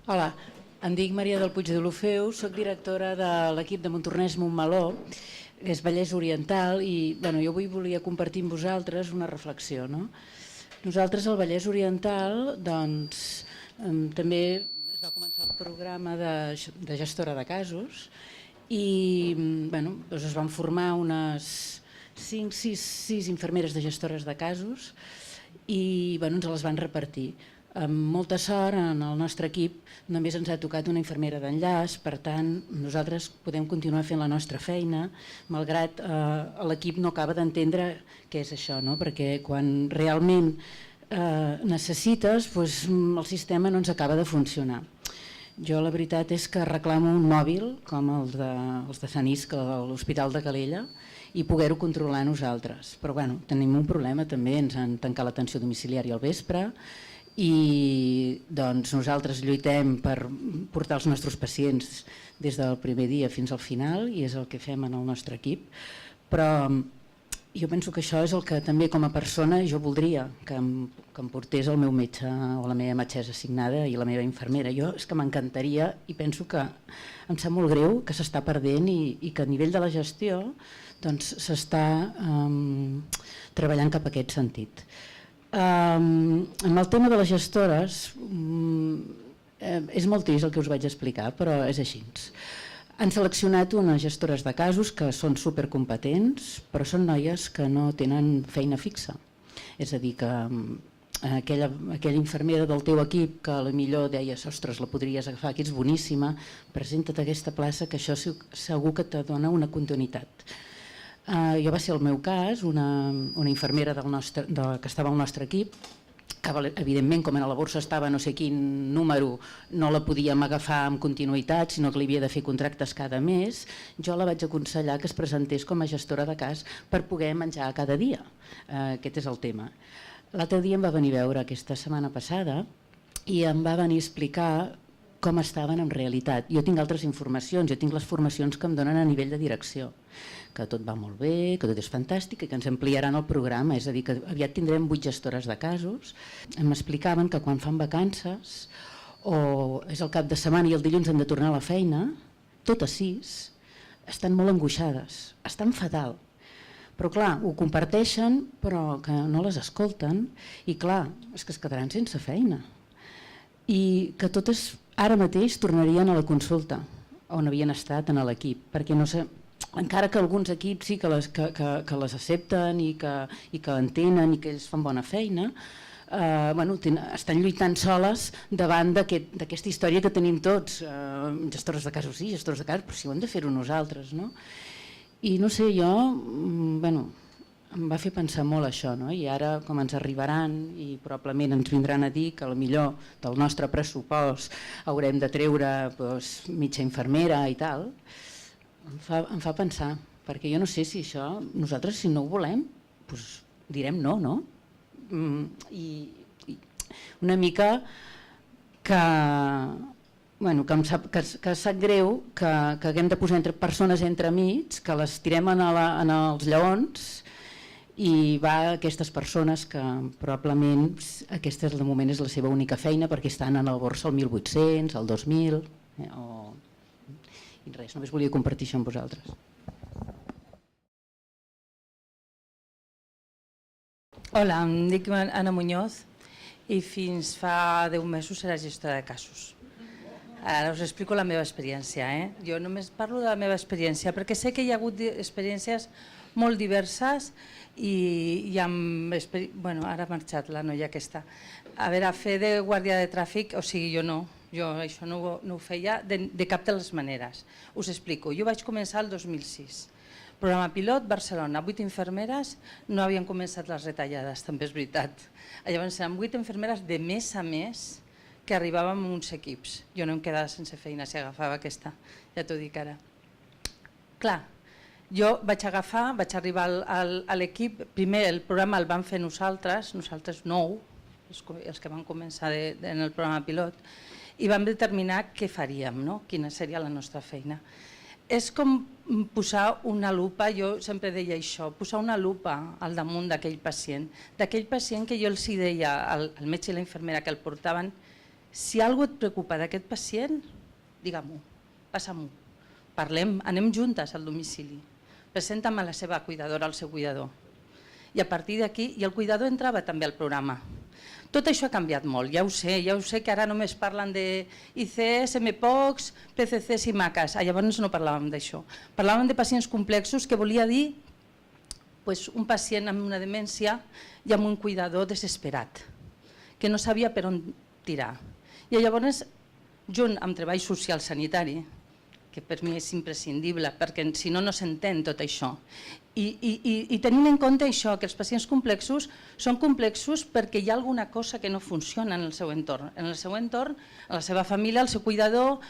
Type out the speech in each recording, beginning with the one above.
Hola, em dic Maria del Puig de l'Ofeu, soc directora de l'equip de Montornès Montmeló, que és Vallès Oriental, i jo avui volia compartir amb vosaltres una reflexió. Nosaltres al Vallès Oriental també es va començar el programa de gestora de casos i es van formar unes 6 infermeres de gestores de casos i ens les van repartir. Amb molta sort, en el nostre equip només ens ha tocat una infermera d'enllaç, per tant nosaltres podem continuar fent la nostra feina, malgrat l'equip no acaba d'entendre què és això, perquè quan realment necessites, el sistema no ens acaba de funcionar. Jo la veritat és que reclamo un mòbil com els de Sant Isc a l'Hospital de Calella i poder-ho controlar nosaltres, però tenim un problema també, ens han tancat l'atenció domiciliària al vespre i nosaltres lluitem per portar els nostres pacients des del primer dia fins al final i és el que fem en el nostre equip, però jo penso que això és el que també com a persona jo voldria que em portés el meu metge o la meva metgessa assignada i la meva infermera. Jo és que m'encantaria i penso que em sap molt greu que s'està perdent i que a nivell de la gestió s'està treballant cap a aquest sentit. En el tema de les gestores és molt trist el que us vaig explicar, però és així. Han seleccionat unes gestores de casos que són supercompetents, però són noies que no tenen feina fixa. És a dir, que aquella infermera del teu equip que potser deies, ostres, la podries agafar, que ets boníssima, presenta't a aquesta plaça que això segur que te dona una continuïtat. Jo va ser el meu cas, una infermera que estava al nostre equip, que evidentment com a la borsa estava no sé quin número no la podíem agafar amb continuïtat, sinó que li havia de fer contractes cada mes. Jo la vaig aconsellar que es presentés com a gestora de cas per poder menjar cada dia. Aquest és el tema. L'altre dia em va venir a veure aquesta setmana passada i em va venir a explicar com estaven en realitat. Jo tinc altres informacions, jo tinc les formacions que em donen a nivell de direcció, que tot va molt bé, que tot és fantàstic i que ens ampliaran el programa, és a dir, que aviat tindrem 8 gestores de casos. M'explicaven que quan fan vacances o és el cap de setmana i el dilluns han de tornar a la feina, totes 6 estan molt angoixades, estan fatal. Però clar, ho comparteixen però que no les escolten i clar, és que es quedaran sense feina. I que totes ara mateix tornarien a la consulta on havien estat en l'equip, perquè no sé, encara que alguns equips sí que les accepten i que entenen i que ells fan bona feina, estan lluitant soles davant d'aquesta història que tenim tots, gestores de casos sí, gestors de casos, però si ho hem de fer-ho nosaltres, no? I no sé, jo, em va fer pensar molt això, i ara com ens arribaran i probablement ens vindran a dir que millor del nostre pressupost haurem de treure mitja infermera i tal, em fa pensar, perquè jo no sé si això, nosaltres si no ho volem, direm no, no? I una mica que em sap greu que haguem de posar persones entremig, que les tirem en els lleons i va a aquestes persones que probablement aquesta de moment és la seva única feina perquè estan en la borsa el 1800, el 2000 i res, només volia compartir això amb vosaltres. Hola, em dic Anna Muñoz i fins fa 10 mesos era gestora de casos. Ara us explico la meva experiència. Jo només parlo de la meva experiència perquè sé que hi ha hagut experiències molt diverses i ara ha marxat la noia aquesta. A veure, fer de guàrdia de tràfic, o sigui, jo això no ho feia de cap de les maneres. Us explico, jo vaig començar el 2006. Programa pilot, Barcelona, 8 infermeres, no havien començat les retallades, també és veritat. Llavors eren 8 infermeres de mes a mes que arribàvem a uns equips. Jo no em quedava sense feina si agafava aquesta, ja t'ho dic ara. Clar, jo vaig arribar a l'equip, primer el programa el vam fer nosaltres 9, els que vam començar en el programa pilot, i vam determinar què faríem, quina seria la nostra feina. És com posar una lupa, jo sempre deia això, posar una lupa al damunt d'aquell pacient que jo els deia al metge i la infermera que el portaven, si alguna cosa et preocupa d'aquest pacient, digue-m'ho, passa-m'ho, parlem, anem juntes al domicili, presenta'm a la seva cuidadora, al seu cuidador. I a partir d'aquí, i el cuidador entrava també al programa. Tot això ha canviat molt, ja ho sé que ara només parlen de ICS, MPOCs, PCCs i MACAs. Llavors no parlàvem d'això. Parlàvem de pacients complexos, que volia dir un pacient amb una demència i amb un cuidador desesperat, que no sabia per on tirar. I llavors, junt amb treball social sanitari, que per mi és imprescindible, perquè si no, no s'entén tot això. I tenint en compte això, que els pacients complexos són complexos perquè hi ha alguna cosa que no funciona en el seu entorn. En el seu entorn, a la seva família, el seu cuidador,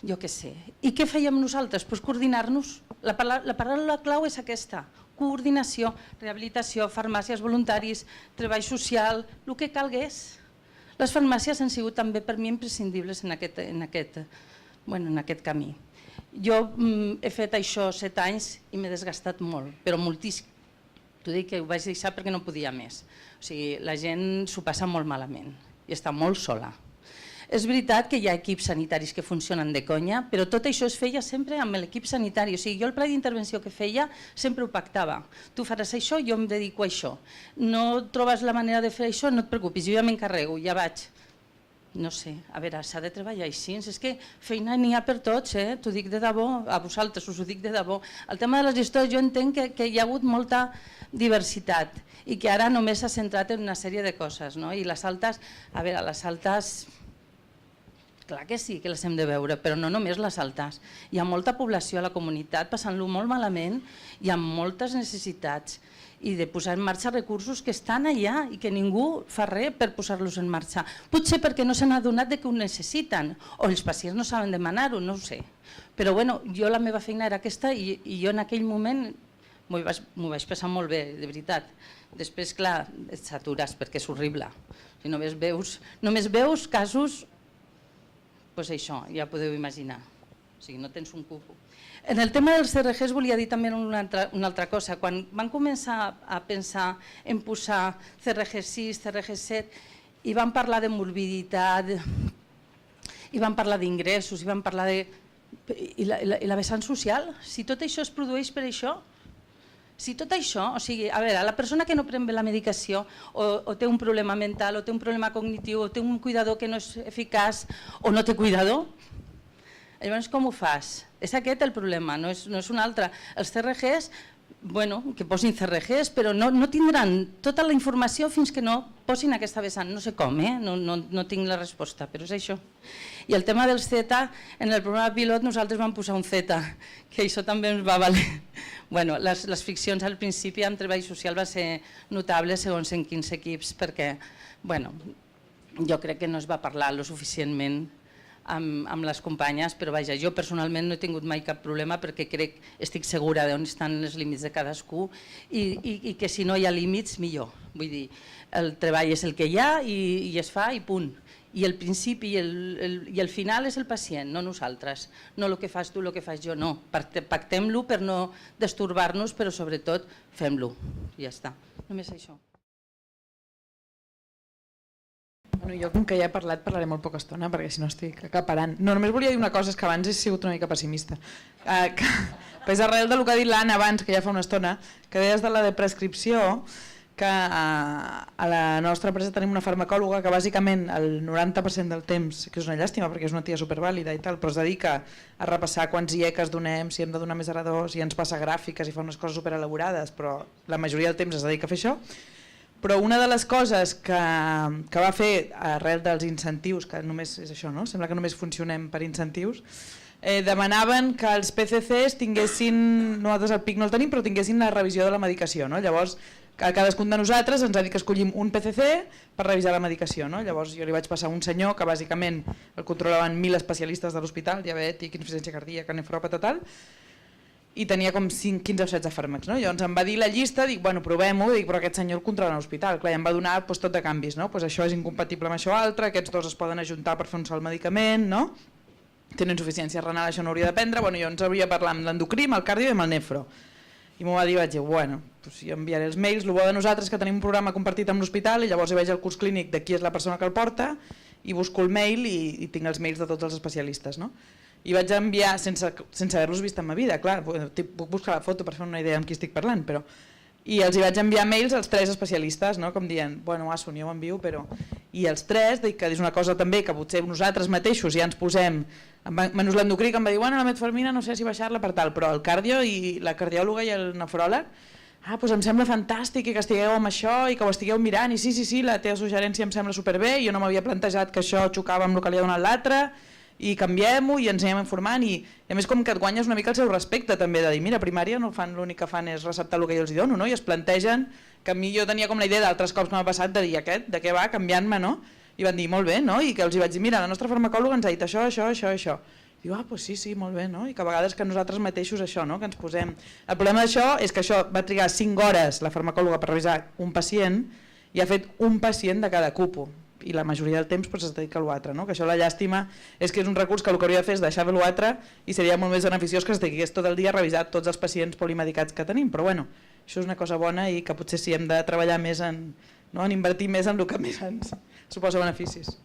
jo què sé. I què fèiem nosaltres? Doncs coordinar-nos. La paraula clau és aquesta, coordinació, rehabilitació, farmàcies, voluntaris, treball social, el que calgués. Les farmàcies han sigut també per mi imprescindibles en aquest camí. Jo he fet això 7 anys i m'he desgastat molt, però moltíssim. T'ho dic que ho vaig deixar perquè no podia més. O sigui, la gent s'ho passa molt malament i està molt sola. És veritat que hi ha equips sanitaris que funcionen de conya, però tot això es feia sempre amb l'equip sanitari. O sigui, jo el pla d'intervenció que feia sempre ho pactava. Tu faràs això, jo em dedico a això. No trobes la manera de fer això, no et preocupis, jo ja m'encarrego, ja vaig. No sé, a veure, s'ha de treballar així, és que feina n'hi ha per tots, t'ho dic de debò, a vosaltres us ho dic de debò. El tema de les gestors jo entenc que hi ha hagut molta diversitat i que ara només s'ha centrat en una sèrie de coses, no? I les altes, a veure, les altes, clar que sí que les hem de veure, però no només les altes. Hi ha molta població a la comunitat passant-lo molt malament i amb moltes necessitats i de posar en marxa recursos que estan allà i que ningú fa res per posar-los en marxa. Potser perquè no s'han adonat que ho necessiten o els pacients no saben demanar-ho, no ho sé. Però bueno, jo la meva feina era aquesta i jo en aquell moment m'ho vaig passar molt bé, de veritat. Després, clar, et satures perquè és horrible. Si només veus casos, doncs això, ja podeu imaginar. O sigui, no tens un cupo. En el tema dels CRGs volia dir també una altra cosa. Quan van començar a pensar en posar CRG6, CRG7 i van parlar de morbiditat, i van parlar d'ingressos, i van parlar de... I la vessant social? Si tot això es produeix per això? Si tot això, o sigui, a veure, la persona que no pren bé la medicació o té un problema mental o té un problema cognitiu o té un cuidador que no és eficaç o no té cuidador, llavors com ho fas? És aquest el problema, no és un altre. Els CRGs, bueno, que posin CRGs, però no tindran tota la informació fins que no posin aquesta vessant. No sé com, no tinc la resposta, però és això. I el tema dels Z, en el programa pilot nosaltres vam posar un Z, que això també ens va valer. Bueno, les friccions al principi amb treball social va ser notable segons en quins equips, perquè bueno, jo crec que no es va parlar lo suficientment amb les companyes, però vaja, jo personalment no he tingut mai cap problema perquè estic segura d'on estan els límits de cadascú i que si no hi ha límits, millor. Vull dir, el treball és el que hi ha i es fa i punt. I el principi i el final és el pacient, no nosaltres. No el que fas tu, el que faig jo, no. Pactem-lo per no destorbar-nos, però sobretot fem-lo. I ja està. Només això. Bueno, jo com que ja he parlat parlaré molt poca estona perquè si no estic acaparant. No, només volia dir una cosa, és que abans he sigut una mica pessimista. És arrel del que ha dit l'Anna abans, que ja fa una estona, que deies de la de prescripció, que a la nostra empresa tenim una farmacòloga que bàsicament el 90% del temps, que és una llàstima perquè és una tia supervàlida i tal, però es dedica a repassar quants IECs donem, si hem de donar més R2, i ens passa gràfiques i fa unes coses superelaborades, però la majoria del temps es dedica a fer això. Però una de les coses que va fer arrel dels incentius, que només és això, no? Sembla que només funcionem per incentius, demanaven que els PCCs tinguessin, nosaltres al PIC no el tenim, però tinguessin la revisió de la medicació. No? Llavors, cadascun de nosaltres ens ha dit que escollim un PCC per revisar la medicació. No? Llavors jo li vaig passar un senyor que bàsicament el controlaven 1.000 especialistes de l'hospital, diabètic, insuficiència cardíaca, nefròpata, tal, i tenia com 15 o 16 fàrmacs. No? Llavors em va dir la llista, dic, bueno, provem-ho, però aquest senyor el controla a l'hospital. Clar, i em va donar tot de canvis, no? Això és incompatible amb això altre, aquests dos es poden ajuntar per fer un sol medicament, no? Tenen insuficiència renal, això no hauria de prendre. Bueno, jo ens hauria de parlar amb l'endocrí, amb el cardio i amb el nefro. I m'ho va dir, vaig dir, bueno, doncs jo enviaré els mails, el bo de nosaltres que tenim un programa compartit amb l'hospital i llavors hi veig el curs clínic de qui és la persona que el porta i busco el mail i tinc els mails de tots els especialistes, no? I vaig enviar, sense haver-los vist en ma vida, clar, puc buscar la foto per fer una idea amb qui estic parlant, però... I els hi vaig enviar mails als 3 especialistes, no? Com dient, bueno, Asun, jo ho envio, però... I els 3, que és una cosa també que potser nosaltres mateixos ja ens posem, menys l'endocrí que em va dir, bueno, la metformina no sé si baixar-la per tal, però el cardio i la cardiòloga i el nefròleg, doncs em sembla fantàstic que estigueu amb això i que ho estigueu mirant, i sí, la teva suggerència em sembla superbé, jo no m'havia plantejat que això xocava amb el que li ha donat l'altre, i canviem-ho i ens anem informant i a més com que et guanyes una mica el seu respecte també de dir, mira, a primària no fan, l'únic que fan és receptar el que jo els dono, no? I es plantegen, que a mi jo tenia com la idea d'altres cops que m'ha passat de dir aquest, de què va, canviant-me, no? I van dir, molt bé, no? I que els hi vaig dir, mira, la nostra farmacòloga ens ha dit això. I diu, doncs sí, molt bé, no? I que a vegades que nosaltres mateixos això, no? Que ens posem... El problema d'això és que això va trigar 5 hores la farmacòloga per revisar un pacient i ha fet un pacient de cada cupo. I la majoria del temps es dedica a l'altre, no? Que això la llàstima és que és un recurs que el que hauria de fer és deixar l'altre i seria molt més beneficiós que es dediqués tot el dia a revisar tots els pacients polimedicats que tenim, però bueno, això és una cosa bona i que potser sí hem de treballar més en invertir més en el que més ens suposa beneficis.